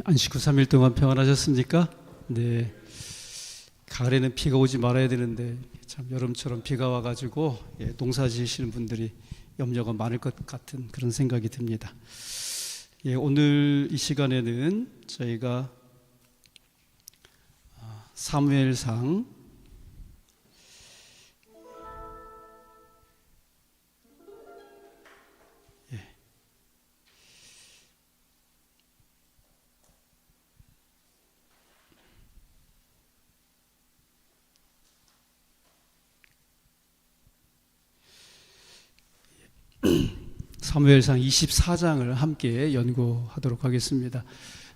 안식 후 3일 동안 평안하셨습니까? 네. 가을에는 비가 오지 말아야 되는데 참 여름처럼 비가 와가지고 농사 지으시는 분들이 염려가 많을 것 같은 그런 생각이 듭니다. 오늘 이 시간에는 저희가 사무엘상 24장을 함께 연구하도록 하겠습니다.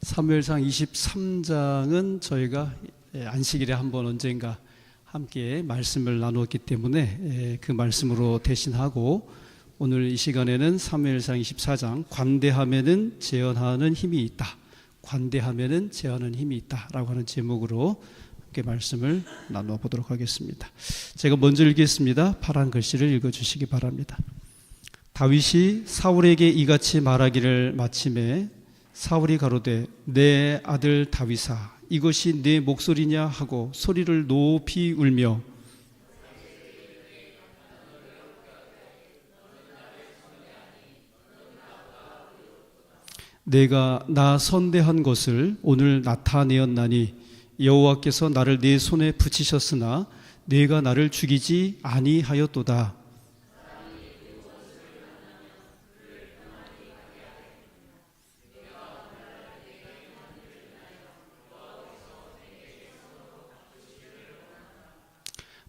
사무엘상 23장은 저희가 안식일에 한번 언젠가 함께 말씀을 나누었기 때문에 그 말씀으로 대신하고, 오늘 이 시간에는 사무엘상 24장 관대함에는 제언하는 힘이 있다, 관대함에는 제언하는 힘이 있다 라고 하는 제목으로 함께 말씀을 나누어 보도록 하겠습니다. 제가 먼저 읽겠습니다. 파란 글씨를 읽어주시기 바랍니다. 다윗이 사울에게 이같이 말하기를 마침에 사울이 가로되 내 아들 다윗아, 이것이 내 목소리냐 하고 소리를 높이 울며 내가 나 선대한 것을 오늘 나타내었나니 여호와께서 나를 내 손에 붙이셨으나 내가 나를 죽이지 아니하였도다.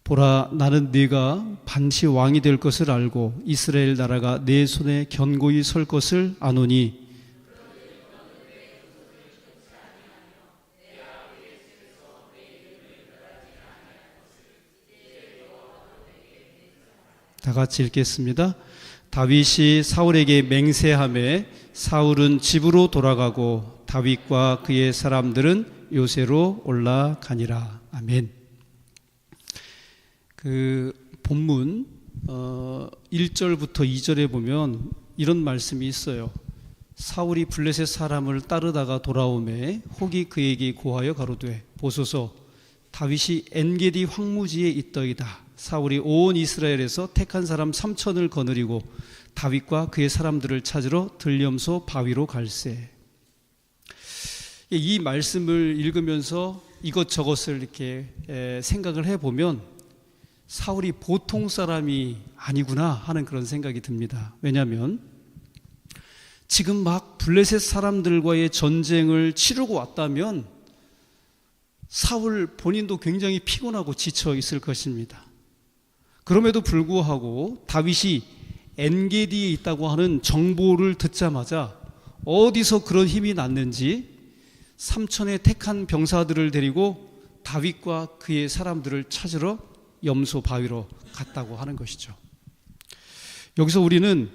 보라, 나는 네가 반드시 왕이 될 것을 알고 이스라엘 나라가 내 손에 견고히 설 것을 아노니 다 같이 읽겠습니다. 다윗이 사울에게 맹세하매 사울은 집으로 돌아가고 다윗과 그의 사람들은 요새로 올라가니라. 아멘. 그 본문 1절부터 2절에 보면 이런 말씀이 있어요. 사울이 블레셋 사람을 따르다가 돌아오매 혹이 그에게 고하여 가로되 보소서, 다윗이 엔게디 황무지에 있더이다. 사울이 온 이스라엘에서 택한 사람 3,000을 거느리고 다윗과 그의 사람들을 찾으러 들염소 바위로 갈세. 이 말씀을 읽으면서 이것저것을 이렇게 생각을 해보면 사울이 보통 사람이 아니구나 하는 그런 생각이 듭니다. 왜냐하면 지금 막 블레셋 사람들과의 전쟁을 치르고 왔다면 사울 본인도 굉장히 피곤하고 지쳐 있을 것입니다. 그럼에도 불구하고 다윗이 엔게디에 있다고 하는 정보를 듣자마자 어디서 그런 힘이 났는지 3,000의 택한 병사들을 데리고 다윗과 그의 사람들을 찾으러 염소 바위로 갔다고 하는 것이죠. 여기서 우리는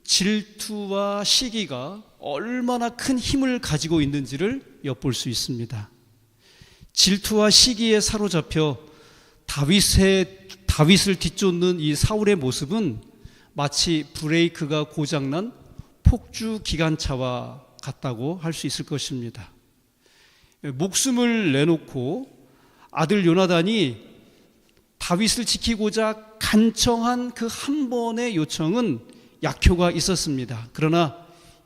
질투와 시기가 얼마나 큰 힘을 가지고 있는지를 엿볼 수 있습니다. 질투와 시기에 사로잡혀 다윗을 뒤쫓는 이 사울의 모습은 마치 브레이크가 고장난 폭주 기관차와 같다고 할 수 있을 것입니다. 목숨을 내놓고 아들 요나단이 다윗을 지키고자 간청한 그 한 번의 요청은 약효가 있었습니다. 그러나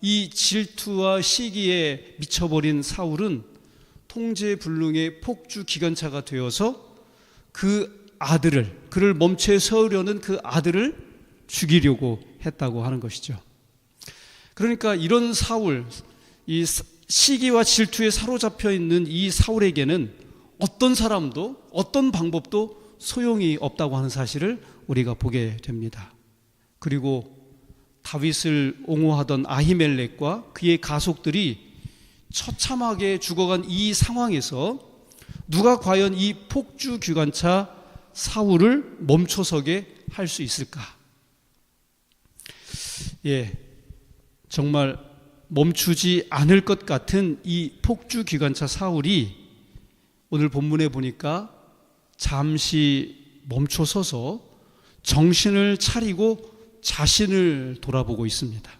이 질투와 시기에 미쳐버린 사울은 통제불능의 폭주 기관차가 되어서 그 아들을, 그를 멈춰 세우려는 그 아들을 죽이려고 했다고 하는 것이죠. 그러니까 이런 사울, 이 시기와 질투에 사로잡혀 있는 이 사울에게는 어떤 사람도 어떤 방법도 소용이 없다고 하는 사실을 우리가 보게 됩니다. 그리고 다윗을 옹호하던 아히멜렉과 그의 가족들이 처참하게 죽어간 이 상황에서 누가 과연 이 폭주 기관차 사울을 멈춰서게 할 수 있을까? 정말 멈추지 않을 것 같은 이 폭주 기관차 사울이 오늘 본문에 보니까 잠시 멈춰서서 정신을 차리고 자신을 돌아보고 있습니다.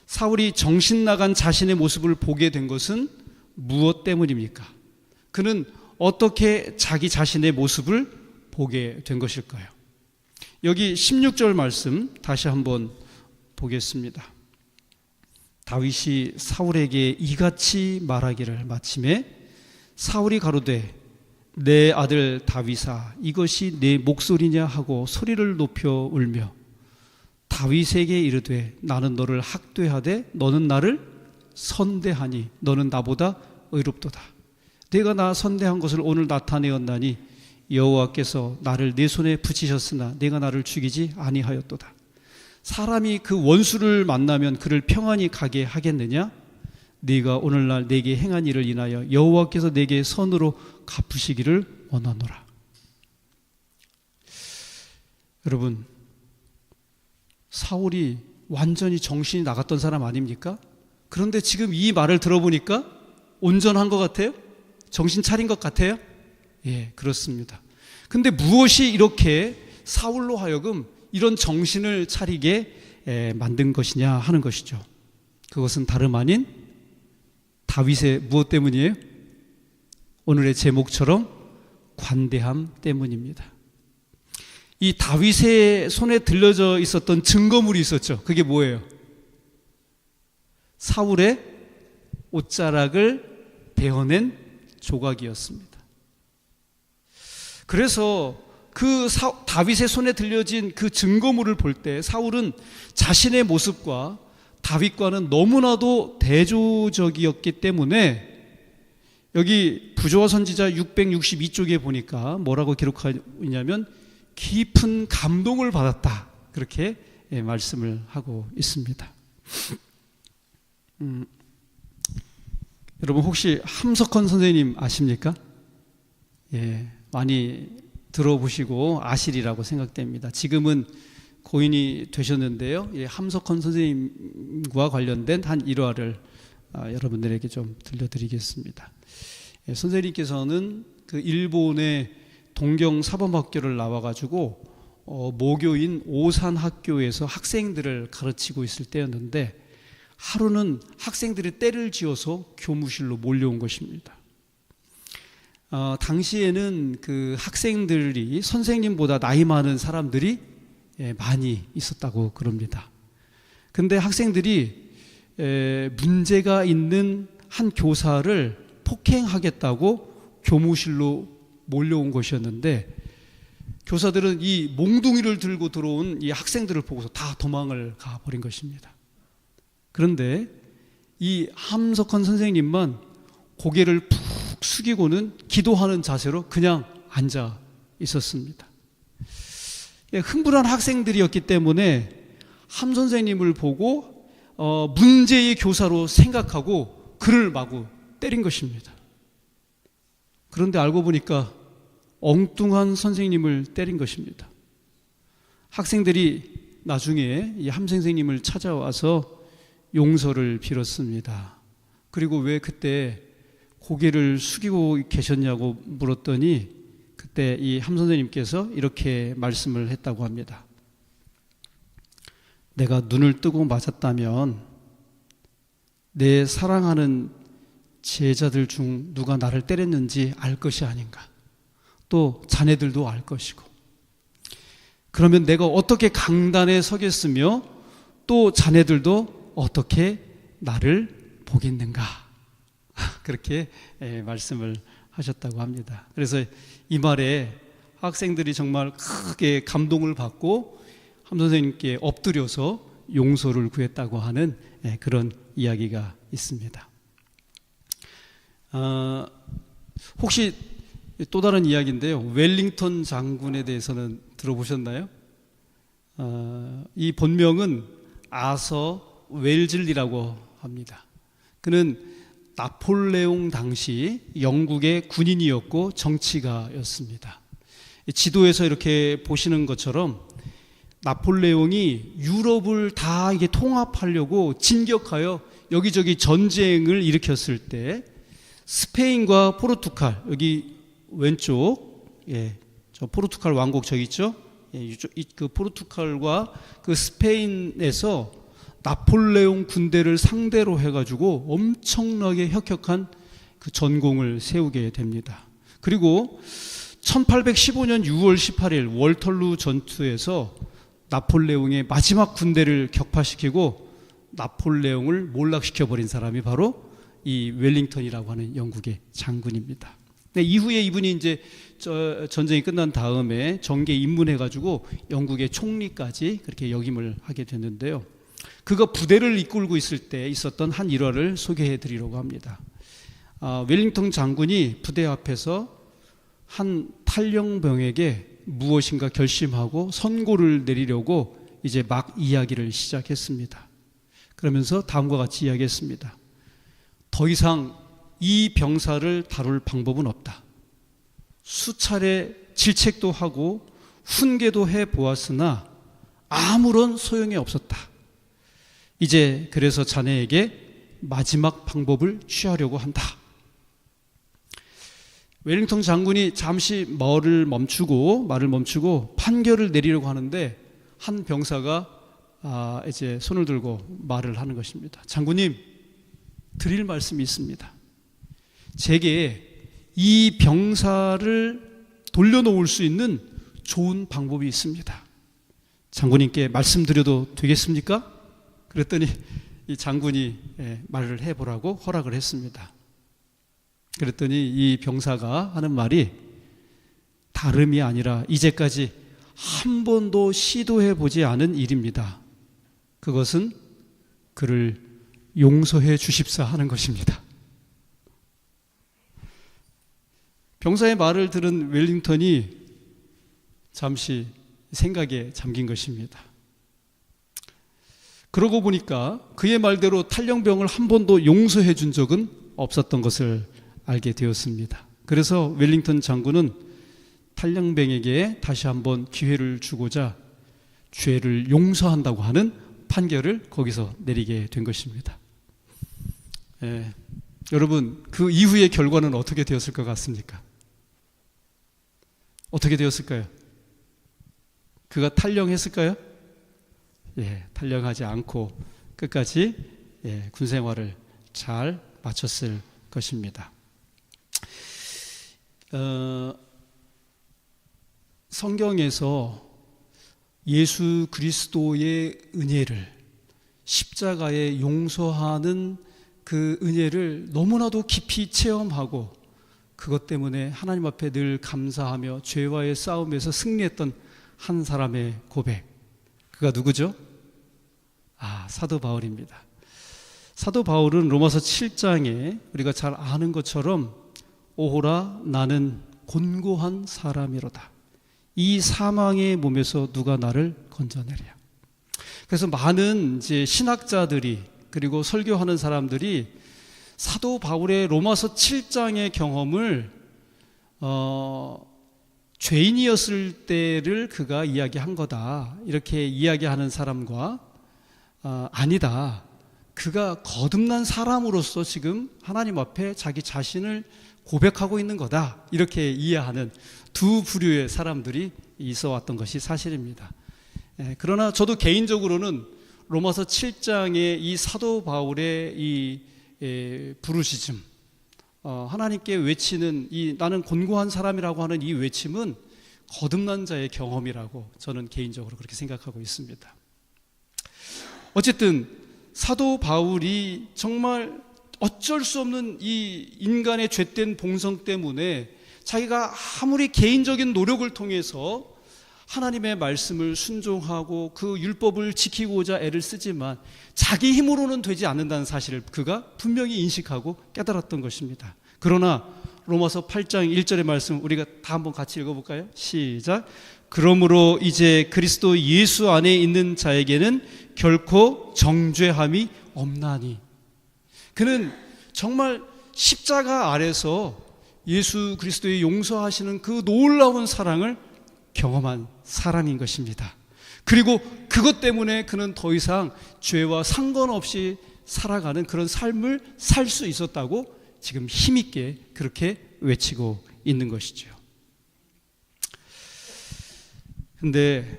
사울이 정신 나간 자신의 모습을 보게 된 것은 무엇 때문입니까? 그는 어떻게 자기 자신의 모습을 보게 된 것일까요? 여기 16절 말씀 다시 한번 보겠습니다. 다윗이 사울에게 이같이 말하기를 마침에 사울이 가로되 내 아들 다윗아 이것이 내 목소리냐 하고 소리를 높여 울며 다윗에게 이르되 나는 너를 학대하되 너는 나를 선대하니 너는 나보다 의롭도다. 내가 나 선대한 것을 오늘 나타내었나니 여호와께서 나를 내 손에 붙이셨으나 내가 나를 죽이지 아니하였도다. 사람이 그 원수를 만나면 그를 평안히 가게 하겠느냐? 네가 오늘날 내게 행한 일을 인하여 여호와께서 내게 선으로 갚으시기를 원하노라. 여러분, 사울이 완전히 정신이 나갔던 사람 아닙니까? 그런데 지금 이 말을 들어보니까 온전한 것 같아요? 정신 차린 것 같아요? 예, 그렇습니다. 근데 무엇이 이렇게 사울로 하여금 이런 정신을 차리게 만든 것이냐 하는 것이죠. 그것은 다름 아닌 다윗의 무엇 때문이에요? 오늘의 제목처럼 관대함 때문입니다. 이 다윗의 손에 들려져 있었던 증거물이 있었죠. 그게 뭐예요? 사울의 옷자락을 베어낸 조각이었습니다. 그래서 그 다윗의 손에 들려진 그 증거물을 볼 때 사울은 자신의 모습과 다윗과는 너무나도 대조적이었기 때문에 여기 부조와 선지자 662쪽에 보니까 뭐라고 기록하냐면 깊은 감동을 받았다. 그렇게 말씀을 하고 있습니다. 여러분 혹시 함석헌 선생님 아십니까? 예, 많이 들어보시고 아시리라고 생각됩니다. 지금은 고인이 되셨는데요. 예, 함석헌 선생님과 관련된 한 일화를 여러분들에게 좀 들려드리겠습니다. 예, 선생님께서는 그 일본의 동경 사범학교를 나와가지고 모교인 오산학교에서 학생들을 가르치고 있을 때였는데 하루는 학생들이 때를 지어서 교무실로 몰려온 것입니다. 당시에는 그 학생들이 선생님보다 나이 많은 사람들이 많이 있었다고 그럽니다. 근데 학생들이 문제가 있는 한 교사를 폭행하겠다고 교무실로 몰려온 것이었는데 교사들은 이 몽둥이를 들고 들어온 이 학생들을 보고서 다 도망을 가버린 것입니다. 그런데 이 함석헌 선생님만 고개를 푹 숙이고는 기도하는 자세로 그냥 앉아 있었습니다. 흥분한 학생들이었기 때문에 함 선생님을 보고 문제의 교사로 생각하고 그를 마구 때린 것입니다. 그런데 알고 보니까 엉뚱한 선생님을 때린 것입니다. 학생들이 나중에 이 함 선생님을 찾아와서 용서를 빌었습니다. 그리고 왜 그때 고개를 숙이고 계셨냐고 물었더니 그때 이 함 선생님께서 이렇게 말씀을 했다고 합니다. 내가 눈을 뜨고 맞았다면 내 사랑하는 제자들 중 누가 나를 때렸는지 알 것이 아닌가. 또 자네들도 알 것이고. 그러면 내가 어떻게 강단에 서겠으며 또 자네들도 어떻게 나를 보겠는가. 그렇게 말씀을 하셨다고 합니다. 그래서 이 말에 학생들이 정말 크게 감동을 받고 함 선생님께 엎드려서 용서를 구했다고 하는 그런 이야기가 있습니다. 혹시 또 다른 이야기인데요. 웰링턴 장군에 대해서는 들어보셨나요? 이 본명은 아서 웰즐리라고 합니다. 그는 나폴레옹 당시 영국의 군인이었고 정치가였습니다. 지도에서 이렇게 보시는 것처럼 나폴레옹이 유럽을 다 이게 통합하려고 진격하여 여기저기 전쟁을 일으켰을 때 스페인과 포르투갈, 여기 왼쪽, 저 포르투갈 왕국 저기 있죠? 그 포르투갈과 그 스페인에서 나폴레옹 군대를 상대로 해가지고 엄청나게 혁혁한 그 전공을 세우게 됩니다. 그리고 1815년 6월 18일 월털루 전투에서 나폴레옹의 마지막 군대를 격파시키고 나폴레옹을 몰락시켜버린 사람이 바로 이 웰링턴이라고 하는 영국의 장군입니다. 이후에 이분이 이제 전쟁이 끝난 다음에 정계에 입문해가지고 영국의 총리까지 그렇게 역임을 하게 됐는데요. 그가 부대를 이끌고 있을 때 있었던 한 일화를 소개해 드리려고 합니다. 웰링턴 장군이 부대 앞에서 한 탈영병에게 무엇인가 결심하고 선고를 내리려고 이제 막 이야기를 시작했습니다. 그러면서 다음과 같이 이야기했습니다. 더 이상 이 병사를 다룰 방법은 없다. 수차례 질책도 하고 훈계도 해보았으나 아무런 소용이 없었다. 이제 그래서 자네에게 마지막 방법을 취하려고 한다. 웰링턴 장군이 잠시 말을 멈추고 판결을 내리려고 하는데 한 병사가 이제 손을 들고 말을 하는 것입니다. 장군님, 드릴 말씀이 있습니다. 제게 이 병사를 돌려놓을 수 있는 좋은 방법이 있습니다. 장군님께 말씀드려도 되겠습니까? 그랬더니 이 장군이 말을 해보라고 허락을 했습니다. 그랬더니 이 병사가 하는 말이 다름이 아니라 이제까지 한 번도 시도해보지 않은 일입니다. 그것은 그를 용서해 주십사 하는 것입니다. 병사의 말을 들은 웰링턴이 잠시 생각에 잠긴 것입니다. 그러고 보니까 그의 말대로 탈영병을 한 번도 용서해 준 적은 없었던 것을 알게 되었습니다. 그래서 웰링턴 장군은 탈영병에게 다시 한번 기회를 주고자 죄를 용서한다고 하는 판결을 거기서 내리게 된 것입니다. 여러분, 그 이후의 결과는 어떻게 되었을 것 같습니까? 어떻게 되었을까요? 그가 탈영했을까요? 탈영하지 않고 끝까지 군 생활을 잘 마쳤을 것입니다. 성경에서 예수 그리스도의 은혜를, 십자가에 용서하는 그 은혜를 너무나도 깊이 체험하고 그것 때문에 하나님 앞에 늘 감사하며 죄와의 싸움에서 승리했던 한 사람의 고백, 그가 누구죠? 사도 바울입니다. 사도 바울은 로마서 7장에 우리가 잘 아는 것처럼 오호라 나는 곤고한 사람이로다. 이 사망의 몸에서 누가 나를 건져내랴. 그래서 많은 이제 신학자들이 그리고 설교하는 사람들이 사도 바울의 로마서 7장의 경험을 죄인이었을 때를 그가 이야기한 거다, 이렇게 이야기하는 사람과 아니다, 그가 거듭난 사람으로서 지금 하나님 앞에 자기 자신을 고백하고 있는 거다, 이렇게 이해하는 두 부류의 사람들이 있어 왔던 것이 사실입니다. 그러나 저도 개인적으로는 로마서 7장의 이 사도 바울의 이 부르시즘, 하나님께 외치는 이 나는 곤고한 사람이라고 하는 이 외침은 거듭난 자의 경험이라고 저는 개인적으로 그렇게 생각하고 있습니다. 어쨌든 사도 바울이 정말 어쩔 수 없는 이 인간의 죄된 본성 때문에 자기가 아무리 개인적인 노력을 통해서 하나님의 말씀을 순종하고 그 율법을 지키고자 애를 쓰지만 자기 힘으로는 되지 않는다는 사실을 그가 분명히 인식하고 깨달았던 것입니다. 그러나 로마서 8장 1절의 말씀 우리가 다 한번 같이 읽어볼까요? 시작. 그러므로 이제 그리스도 예수 안에 있는 자에게는 결코 정죄함이 없나니. 그는 정말 십자가 아래서 예수 그리스도의 용서하시는 그 놀라운 사랑을 경험한 사람인 것입니다. 그리고 그것 때문에 그는 더 이상 죄와 상관없이 살아가는 그런 삶을 살 수 있었다고 지금 힘있게 그렇게 외치고 있는 것이죠. 근데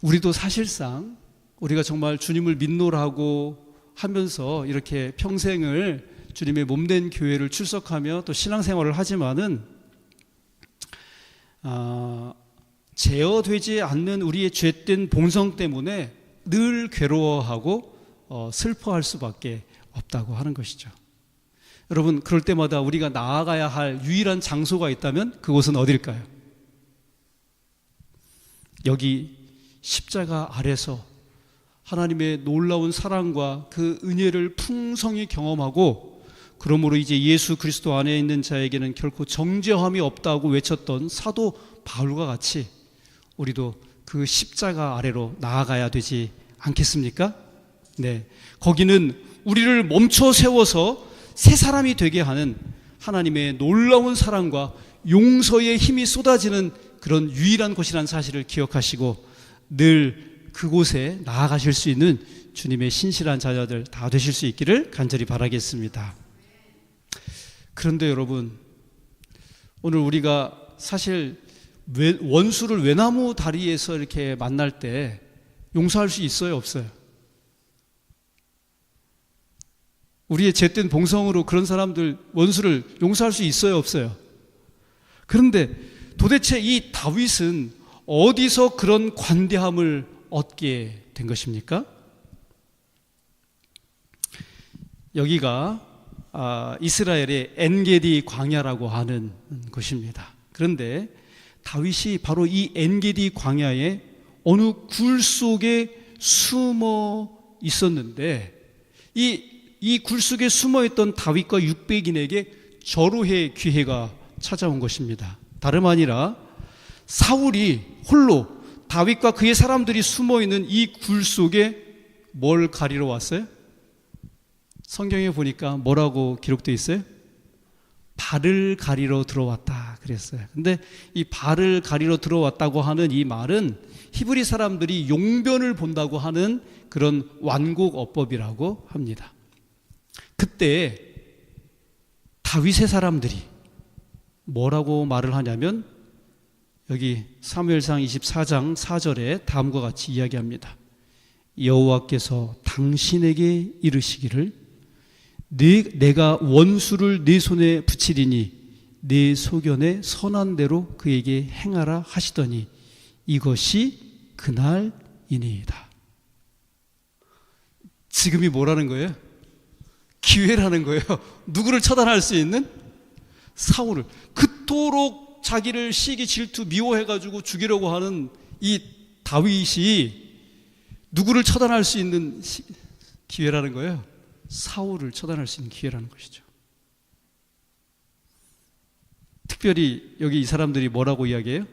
우리도 사실상 우리가 정말 주님을 믿노라고 하면서 이렇게 평생을 주님의 몸된 교회를 출석하며 또 신앙생활을 하지만은 제어되지 않는 우리의 죄된 본성 때문에 늘 괴로워하고 슬퍼할 수밖에 없다고 하는 것이죠. 여러분, 그럴 때마다 우리가 나아가야 할 유일한 장소가 있다면 그곳은 어딜까요? 여기 십자가 아래서 하나님의 놀라운 사랑과 그 은혜를 풍성히 경험하고, 그러므로 이제 예수 그리스도 안에 있는 자에게는 결코 정죄함이 없다고 외쳤던 사도 바울과 같이 우리도 그 십자가 아래로 나아가야 되지 않겠습니까? 네, 거기는 우리를 멈춰 세워서 새 사람이 되게 하는 하나님의 놀라운 사랑과 용서의 힘이 쏟아지는 그런 유일한 곳이라는 사실을 기억하시고 늘 그곳에 나아가실 수 있는 주님의 신실한 자녀들 다 되실 수 있기를 간절히 바라겠습니다. 그런데 여러분, 오늘 우리가 사실 원수를 외나무 다리에서 이렇게 만날 때 용서할 수 있어요, 없어요? 우리의 죄된 본성으로 그런 사람들 원수를 용서할 수 있어요, 없어요? 그런데 도대체 이 다윗은 어디서 그런 관대함을 얻게 된 것입니까? 여기가 이스라엘의 엔게디 광야라고 하는 곳입니다. 그런데 다윗이 바로 이 엔게디 광야에 어느 굴 속에 숨어 있었는데 이 굴 속에 숨어 있던 다윗과 600인에게 절호의 기회가 찾아온 것입니다. 다름 아니라 사울이 홀로 다윗과 그의 사람들이 숨어 있는 이 굴 속에 뭘 가리러 왔어요? 성경에 보니까 뭐라고 기록되어 있어요? 발을 가리러 들어왔다 그랬어요. 근데 이 발을 가리러 들어왔다고 하는 이 말은 히브리 사람들이 용변을 본다고 하는 그런 완곡 어법이라고 합니다. 그때 다윗의 사람들이 뭐라고 말을 하냐면 여기 사무엘상 24장 4절에 다음과 같이 이야기합니다. 여호와께서 당신에게 이르시기를 내가 원수를 네 손에 붙이리니 네 소견에 선한 대로 그에게 행하라 하시더니 이것이 그날이니이다. 지금이 뭐라는 거예요? 기회라는 거예요. 누구를 처단할 수 있는? 사울을. 그토록 자기를 시기 질투 미워해가지고 죽이려고 하는 이 다윗이 누구를 처단할 수 있는 기회라는 거예요? 사울을 처단할 수 있는 기회라는 것이죠. 특별히 여기 이 사람들이 뭐라고 이야기해요?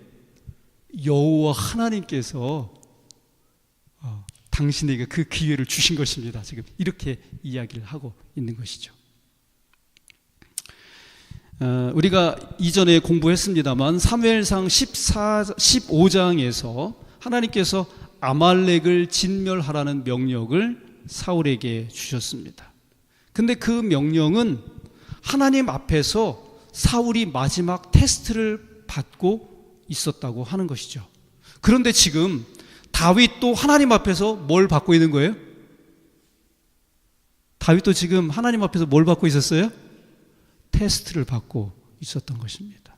여호와 하나님께서 당신에게 그 기회를 주신 것입니다. 지금 이렇게 이야기를 하고 있는 것이죠. 우리가 이전에 공부했습니다만 사무엘상 15장에서 하나님께서 아말렉을 진멸하라는 명령을 사울에게 주셨습니다. 근데 그 명령은 하나님 앞에서 사울이 마지막 테스트를 받고 있었다고 하는 것이죠. 그런데 지금 다윗도 하나님 앞에서 뭘 받고 있는 거예요? 다윗도 지금 하나님 앞에서 뭘 받고 있었어요? 테스트를 받고 있었던 것입니다.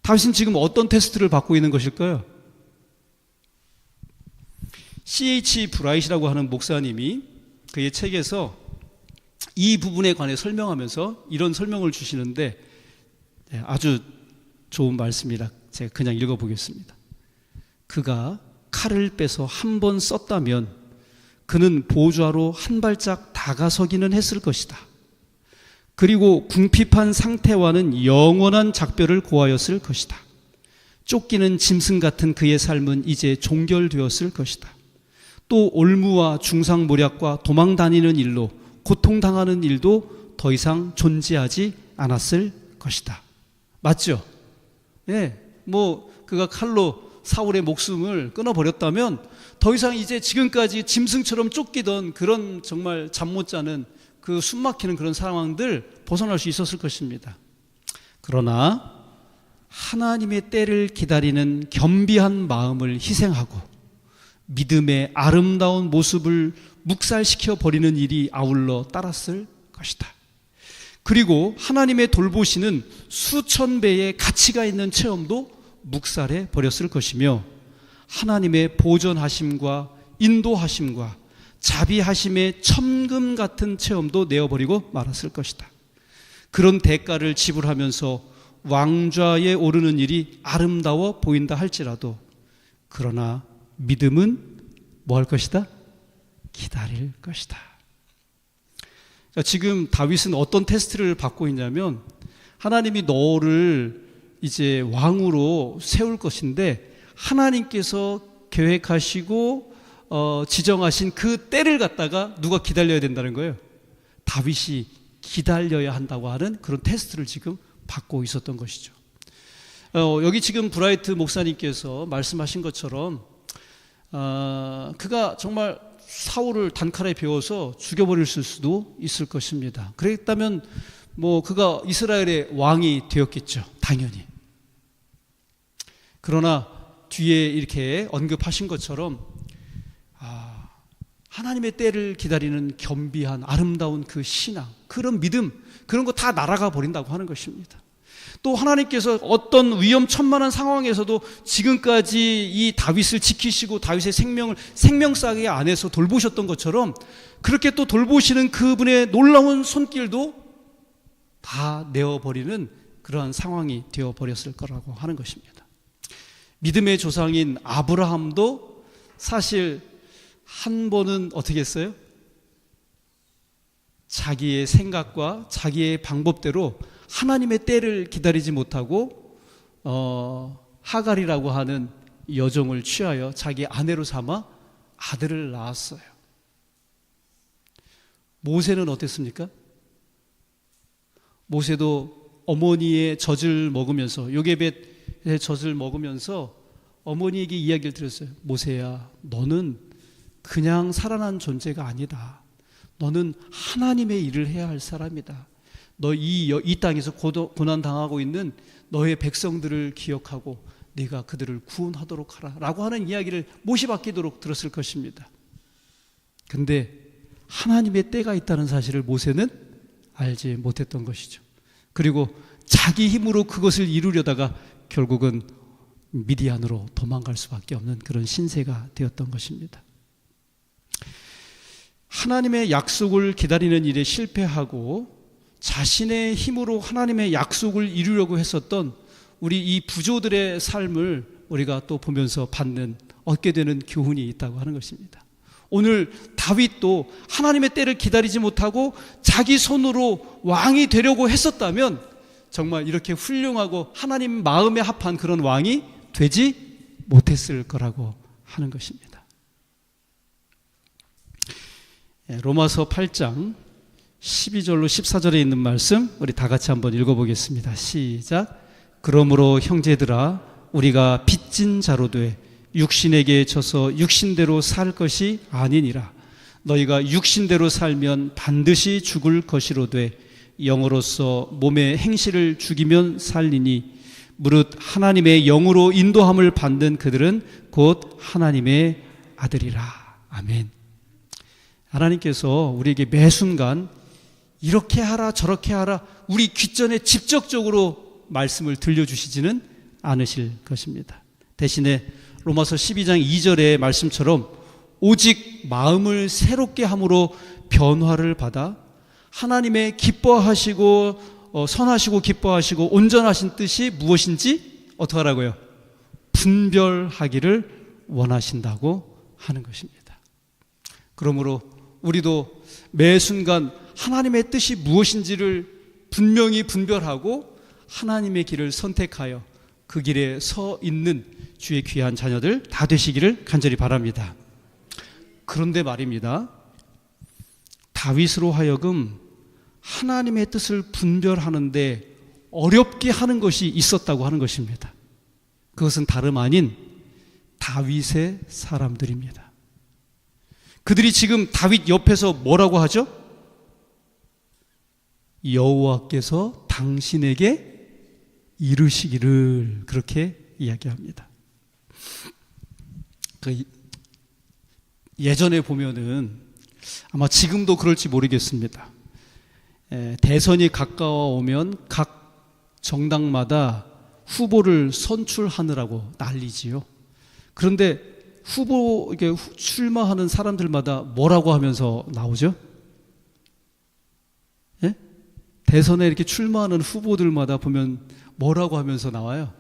다윗은 지금 어떤 테스트를 받고 있는 것일까요? C.H. 브라이트라고 하는 목사님이 그의 책에서 이 부분에 관해 설명하면서 이런 설명을 주시는데 아주 좋은 말씀이라 제가 그냥 읽어보겠습니다. 그가 칼을 빼서 한 번 썼다면 그는 보좌로 한 발짝 다가서기는 했을 것이다. 그리고 궁핍한 상태와는 영원한 작별을 고하였을 것이다. 쫓기는 짐승 같은 그의 삶은 이제 종결되었을 것이다. 또 올무와 중상모략과 도망다니는 일로 고통당하는 일도 더 이상 존재하지 않았을 것이다. 맞죠? 예, 그가 칼로 사울의 목숨을 끊어버렸다면 더 이상 이제 지금까지 짐승처럼 쫓기던 그런 정말 잠 못 자는 그 숨막히는 그런 상황들 벗어날 수 있었을 것입니다. 그러나 하나님의 때를 기다리는 겸비한 마음을 희생하고 믿음의 아름다운 모습을 묵살시켜 버리는 일이 아울러 따랐을 것이다. 그리고 하나님의 돌보시는 수천 배의 가치가 있는 체험도 묵살해 버렸을 것이며, 하나님의 보존하심과 인도하심과 자비하심의 천금 같은 체험도 내어버리고 말았을 것이다. 그런 대가를 지불하면서 왕좌에 오르는 일이 아름다워 보인다 할지라도, 그러나 믿음은 뭐 할 것이다? 기다릴 것이다. 지금 다윗은 어떤 테스트를 받고 있냐면, 하나님이 너를 이제 왕으로 세울 것인데 하나님께서 계획하시고 지정하신 그 때를 갖다가 누가 기다려야 된다는 거예요. 다윗이 기다려야 한다고 하는 그런 테스트를 지금 받고 있었던 것이죠. 여기 지금 브라이트 목사님께서 말씀하신 것처럼 그가 정말 사울을 단칼에 베어서 죽여버릴 수도 있을 것입니다. 그랬다면 뭐 그가 이스라엘의 왕이 되었겠죠, 당연히. 그러나 뒤에 이렇게 언급하신 것처럼 하나님의 때를 기다리는 겸비한 아름다운 그 신앙, 그런 믿음, 그런 거 다 날아가 버린다고 하는 것입니다. 또 하나님께서 어떤 위험천만한 상황에서도 지금까지 이 다윗을 지키시고 다윗의 생명싸개 안에서 돌보셨던 것처럼, 그렇게 또 돌보시는 그분의 놀라운 손길도 다 내어버리는 그러한 상황이 되어버렸을 거라고 하는 것입니다. 믿음의 조상인 아브라함도 사실 한 번은 어떻게 했어요? 자기의 생각과 자기의 방법대로 하나님의 때를 기다리지 못하고 하갈이라고 하는 여종을 취하여 자기 아내로 삼아 아들을 낳았어요. 모세는 어땠습니까? 모세도 어머니의 젖을 먹으면서, 요게벳의 젖을 먹으면서 어머니에게 이야기를 드렸어요. 모세야, 너는 그냥 살아난 존재가 아니다. 너는 하나님의 일을 해야 할 사람이다. 너 이 땅에서 고난당하고 있는 너의 백성들을 기억하고 네가 그들을 구원하도록 하라 라고 하는 이야기를 모시받기도록 들었을 것입니다. 근데 하나님의 때가 있다는 사실을 모세는 알지 못했던 것이죠. 그리고 자기 힘으로 그것을 이루려다가 결국은 미디안으로 도망갈 수밖에 없는 그런 신세가 되었던 것입니다. 하나님의 약속을 기다리는 일에 실패하고 자신의 힘으로 하나님의 약속을 이루려고 했었던 우리 이 부조들의 삶을 우리가 또 보면서 얻게 되는 교훈이 있다고 하는 것입니다. 오늘 다윗도 하나님의 때를 기다리지 못하고 자기 손으로 왕이 되려고 했었다면 정말 이렇게 훌륭하고 하나님 마음에 합한 그런 왕이 되지 못했을 거라고 하는 것입니다. 로마서 8장 12절로 14절에 있는 말씀 우리 다 같이 한번 읽어보겠습니다. 시작. 그러므로 형제들아, 우리가 빚진 자로 돼 육신에게 져서 육신대로 살 것이 아니니라. 너희가 육신대로 살면 반드시 죽을 것이로되 영으로서 몸의 행실을 죽이면 살리니 무릇 하나님의 영으로 인도함을 받는 그들은 곧 하나님의 아들이라. 아멘. 하나님께서 우리에게 매 순간 이렇게 하라 저렇게 하라 우리 귓전에 직접적으로 말씀을 들려주시지는 않으실 것입니다. 대신에 로마서 12장 2절의 말씀처럼 오직 마음을 새롭게 함으로 변화를 받아 하나님의 기뻐하시고 선하시고 기뻐하시고 온전하신 뜻이 무엇인지 어떻게 하라고요? 분별하기를 원하신다고 하는 것입니다. 그러므로 우리도 매 순간 하나님의 뜻이 무엇인지를 분명히 분별하고 하나님의 길을 선택하여 그 길에 서 있는 주의 귀한 자녀들 다 되시기를 간절히 바랍니다. 그런데 말입니다, 다윗으로 하여금 하나님의 뜻을 분별하는데 어렵게 하는 것이 있었다고 하는 것입니다. 그것은 다름 아닌 다윗의 사람들입니다. 그들이 지금 다윗 옆에서 뭐라고 하죠? 여호와께서 당신에게 이르시기를, 그렇게 이야기합니다. 예전에 보면은 아마 지금도 그럴지 모르겠습니다. 대선이 가까워오면 각 정당마다 후보를 선출하느라고 난리지요. 그런데 이게 출마하는 사람들마다 뭐라고 하면서 나오죠? 예? 대선에 이렇게 출마하는 후보들마다 보면 뭐라고 하면서 나와요?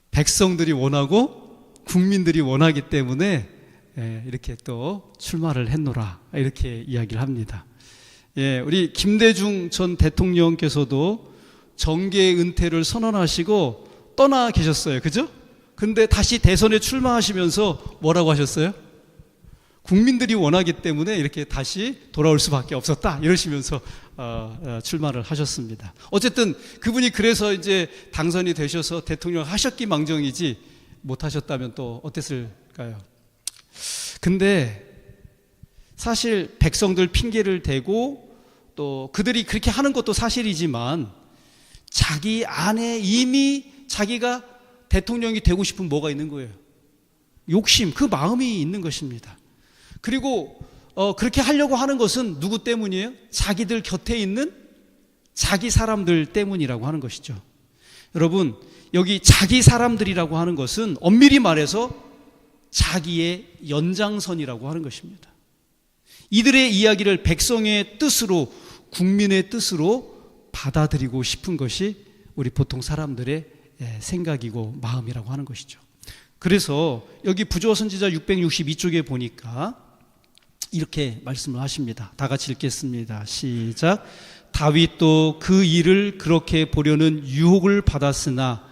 백성들이 원하고 국민들이 원하기 때문에 이렇게 또 출마를 했노라, 이렇게 이야기를 합니다. 우리 김대중 전 대통령께서도 정계 은퇴를 선언하시고 떠나 계셨어요. 그죠? 근데 다시 대선에 출마하시면서 뭐라고 하셨어요? 국민들이 원하기 때문에 이렇게 다시 돌아올 수밖에 없었다, 이러시면서 출마를 하셨습니다. 어쨌든 그분이 그래서 이제 당선이 되셔서 대통령 하셨기망정이지 못하셨다면 또 어땠을까요? 근데 사실 백성들 핑계를 대고 또 그들이 그렇게 하는 것도 사실이지만 자기 안에 이미 자기가 대통령이 되고 싶은 뭐가 있는 거예요? 욕심, 그 마음이 있는 것입니다. 그리고 그렇게 하려고 하는 것은 누구 때문이에요? 자기들 곁에 있는 자기 사람들 때문이라고 하는 것이죠. 여러분, 여기 자기 사람들이라고 하는 것은 엄밀히 말해서 자기의 연장선이라고 하는 것입니다. 이들의 이야기를 백성의 뜻으로, 국민의 뜻으로 받아들이고 싶은 것이 우리 보통 사람들의 생각이고 마음이라고 하는 것이죠. 그래서 여기 부조 선지자 662쪽에 보니까 이렇게 말씀을 하십니다. 다 같이 읽겠습니다. 시작. 다윗도 그 일을 그렇게 보려는 유혹을 받았으나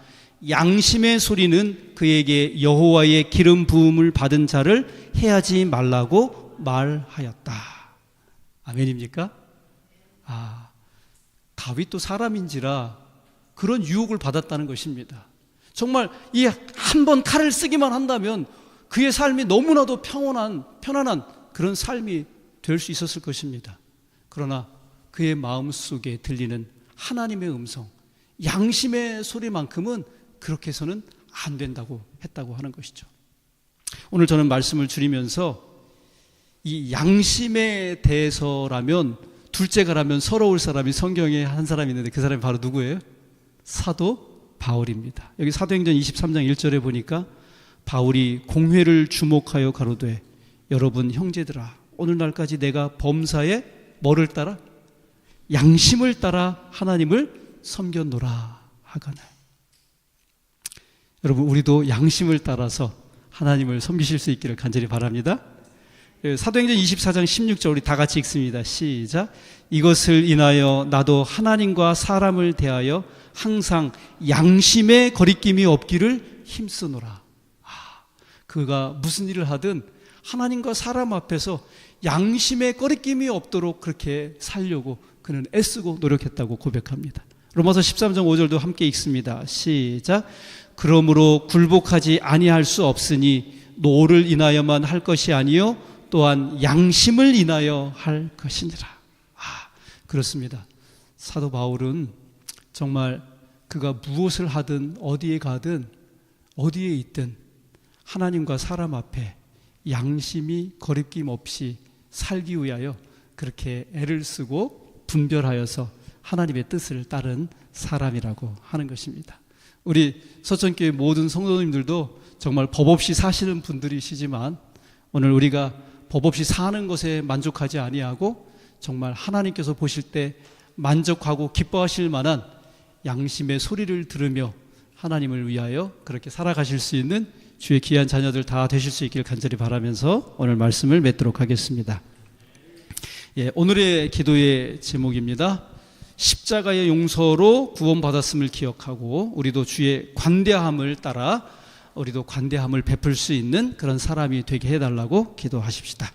양심의 소리는 그에게 여호와의 기름 부음을 받은 자를 해하지 말라고 말하였다. 아멘입니까? 다윗도 사람인지라 그런 유혹을 받았다는 것입니다. 정말 이 한 번 칼을 쓰기만 한다면 그의 삶이 너무나도 편안한 그런 삶이 될 수 있었을 것입니다. 그러나 그의 마음속에 들리는 하나님의 음성, 양심의 소리만큼은 그렇게 해서는 안 된다고 했다고 하는 것이죠. 오늘 저는 말씀을 줄이면서 이 양심에 대해서라면 둘째가라면 서러울 사람이 성경에 한 사람이 있는데 그 사람이 바로 누구예요? 사도 바울입니다. 여기 사도행전 23장 1절에 보니까 바울이 공회를 주목하여 가로되 여러분 형제들아, 오늘날까지 내가 범사에 뭐를 따라? 양심을 따라 하나님을 섬겼노라 하거늘. 여러분, 우리도 양심을 따라서 하나님을 섬기실 수 있기를 간절히 바랍니다. 사도행전 24장 16절 우리 다 같이 읽습니다. 시작. 이것을 인하여 나도 하나님과 사람을 대하여 항상 양심의 거리낌이 없기를 힘쓰노라. 그가 무슨 일을 하든 하나님과 사람 앞에서 양심의 거리낌이 없도록 그렇게 살려고 그는 애쓰고 노력했다고 고백합니다. 로마서 13장 5절도 함께 읽습니다. 시작. 그러므로 굴복하지 아니할 수 없으니 노를 인하여만 할 것이 아니요 또한 양심을 인하여 할 것이니라. 그렇습니다. 사도 바울은 정말 그가 무엇을 하든 어디에 가든 어디에 있든 하나님과 사람 앞에 양심이 거리낌 없이 살기 위하여 그렇게 애를 쓰고 분별하여서 하나님의 뜻을 따른 사람이라고 하는 것입니다. 우리 서천교회 모든 성도님들도 정말 법 없이 사시는 분들이시지만 오늘 우리가 법 없이 사는 것에 만족하지 아니하고 정말 하나님께서 보실 때 만족하고 기뻐하실 만한 양심의 소리를 들으며 하나님을 위하여 그렇게 살아가실 수 있는 주의 귀한 자녀들 다 되실 수 있기를 간절히 바라면서 오늘 말씀을 맺도록 하겠습니다. 오늘의 기도의 제목입니다. 십자가의 용서로 구원받았음을 기억하고 우리도 주의 관대함을 따라 우리도 관대함을 베풀 수 있는 그런 사람이 되게 해달라고 기도하십시다.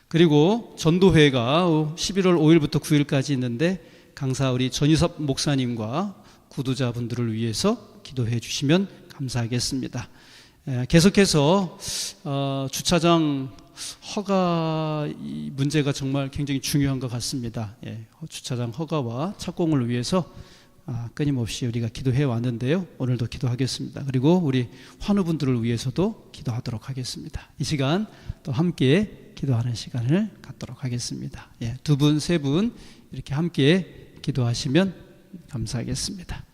그리고 전도회가 11월 5일부터 9일까지 있는데 강사 우리 전유섭 목사님과 구도자분들을 위해서 기도해 주시면 감사하겠습니다. 계속해서 주차장 허가 문제가 정말 굉장히 중요한 것 같습니다. 주차장 허가와 착공을 위해서 끊임없이 우리가 기도해 왔는데요. 오늘도 기도하겠습니다. 그리고 우리 환우분들을 위해서도 기도하도록 하겠습니다. 이 시간 또 함께 기도하는 시간을 갖도록 하겠습니다. 두 분, 세 분 이렇게 함께 기도하시면 감사하겠습니다.